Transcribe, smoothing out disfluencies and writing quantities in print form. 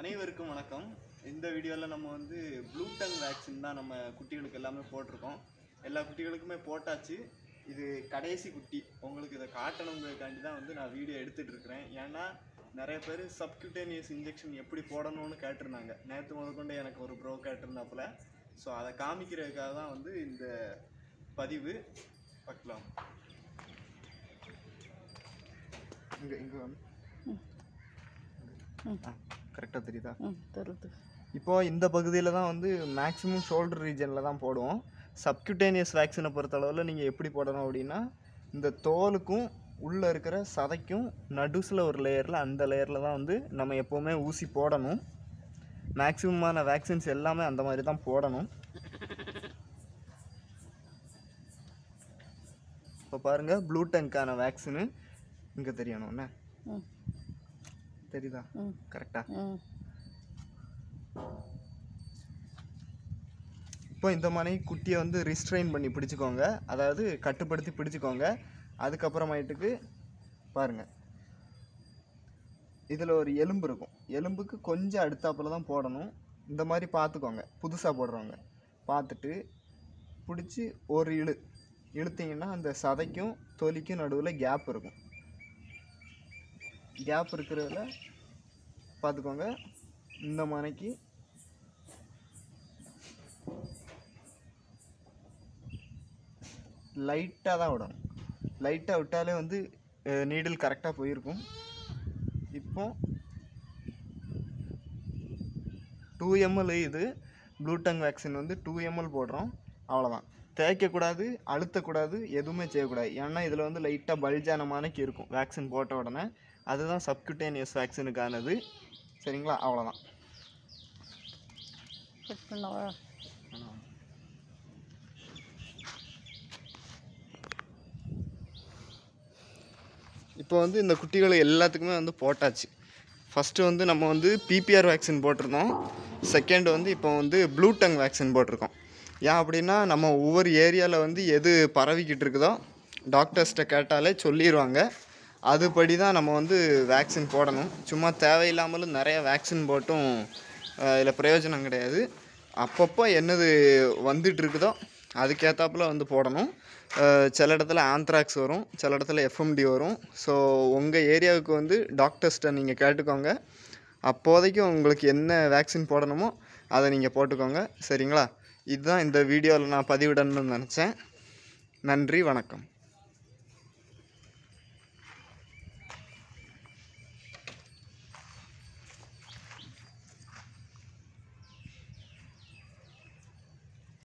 அனைவருக்கும் வணக்கம். இந்த வீடியோவில் நம்ம வந்து ப்ளூ டங் வேக்சின் தான் நம்ம குட்டிகளுக்கு எல்லாமே போட்டிருக்கோம். எல்லா குட்டிகளுக்குமே போட்டாச்சு. இது கடைசி குட்டி. உங்களுக்கு இதை காட்டணுங்கிறதுக்காண்டி தான் வந்து நான் வீடியோ எடுத்துகிட்டு இருக்கிறேன். ஏன்னா நிறைய பேர் சப்கியூட்டேனியஸ் இன்ஜெக்ஷன் எப்படி போடணும்னு கேட்டிருந்தாங்க. நேற்று முதற்கொண்டு எனக்கு ஒரு ப்ரோ கேட்டிருந்தாப்புல. ஸோ அதை காமிக்கிறதுக்காக தான் வந்து இந்த பதிவு. பார்க்கலாம். இங்கே கரெக்டாக தெரியுதா? தெரியுது. இப்போது இந்த பகுதியில் தான் வந்து மேக்ஸிமம் ஷோல்டர் ரீஜனில் தான் போடுவோம். சப்கியூட்டேனியஸ் வேக்சினை பொறுத்தளவில் நீங்கள் எப்படி போடணும் அப்படின்னா, இந்த தோலுக்கும் உள்ளே இருக்கிற சதைக்கும் நடுஸில் ஒரு லேயரில், அந்த லேயரில் தான் வந்து நம்ம எப்போவுமே ஊசி போடணும். மேக்ஸிமமான வேக்சின்ஸ் எல்லாமே அந்த மாதிரி தான் போடணும். இப்போ பாருங்கள், ப்ளூ டங்க்கான வேக்சினு இங்கே தெரியணும்ண்ணே. தெரியுதா? கரெக்டா? இப்போ இந்த மாதிரி குட்டியை வந்து ரிஸ்ட்ரெயின் பண்ணி பிடிச்சிக்கோங்க, அதாவது கட்டுப்படுத்தி பிடிச்சிக்கோங்க. அதுக்கப்புறமாயிட்டுக்கு பாருங்கள், இதில் ஒரு எலும்பு இருக்கும். எலும்புக்கு கொஞ்சம் அடுத்தாப்பில் தான் போடணும். இந்த மாதிரி பார்த்துக்கோங்க, புதுசாக போடுறவங்க பார்த்துட்டு பிடிச்சி ஒரு இழுத்திங்கன்னா அந்த சதைக்கும் தொலிக்கும் நடுவில் கேப் இருக்கும். கேப் இருக்கிறதுல பார்த்துக்கோங்க. இந்த மனைக்கு லைட்டாக தான் விடணும். லைட்டாக விட்டாலே வந்து நீடில் கரெக்டாக போயிருக்கும். இப்போ 2 ml இது ப்ளூ டங் வேக்சின் வந்து 2 ml போடுறோம். அவ்வளோதான். தேய்க்கக்கூடாது, அழுத்தக்கூடாது, எதுவுமே செய்யக்கூடாது. ஏன்னா இதில் வந்து லைட்டாக பல்ஜான மனைக்கு இருக்கும் வேக்சின் போட்ட உடனே. அதுதான் சப்கியூட்டேனியஸ் வேக்சினுக்கானது. சரிங்களா? அவ்வளோதான். இப்போ வந்து இந்த குட்டிகளை எல்லாத்துக்குமே வந்து போட்டாச்சு. ஃபஸ்ட்டு வந்து நம்ம வந்து பிபிஆர் வேக்சின் போட்டிருந்தோம். செகண்ட் வந்து இப்போ வந்து ப்ளூ டங் வேக்சின் போட்டிருக்கோம். ஏன் அப்படின்னா, நம்ம ஒவ்வொரு ஏரியாவில் வந்து எது பரவிக்கிட்டு இருக்குதோ டாக்டர்ஸ்கிட்ட கேட்டாலே சொல்லிடுவாங்க. அதுபடி தான் நம்ம வந்து வேக்சின் போடணும். சும்மா தேவையில்லாமலும் நிறைய வேக்சின் போட்டும் இதில் பிரயோஜனம் கிடையாது. அப்பப்போ என்னது வந்துட்டு இருக்குதோ அதுக்கேற்றாப்புல வந்து போடணும். சில இடத்துல ஆந்த்ராக்ஸ் வரும், சில இடத்துல எஃப்எம்டி வரும். ஸோ உங்கள் ஏரியாவுக்கு வந்து டாக்டர்ஸ்கிட்ட நீங்கள் கேட்டுக்கோங்க. அப்போதைக்கு உங்களுக்கு என்ன வேக்சின் போடணுமோ அதை நீங்கள் போட்டுக்கோங்க. சரிங்களா? இதுதான் இந்த வீடியோவில் நான் பதிவிடணும்னு நினச்சேன். நன்றி, வணக்கம்.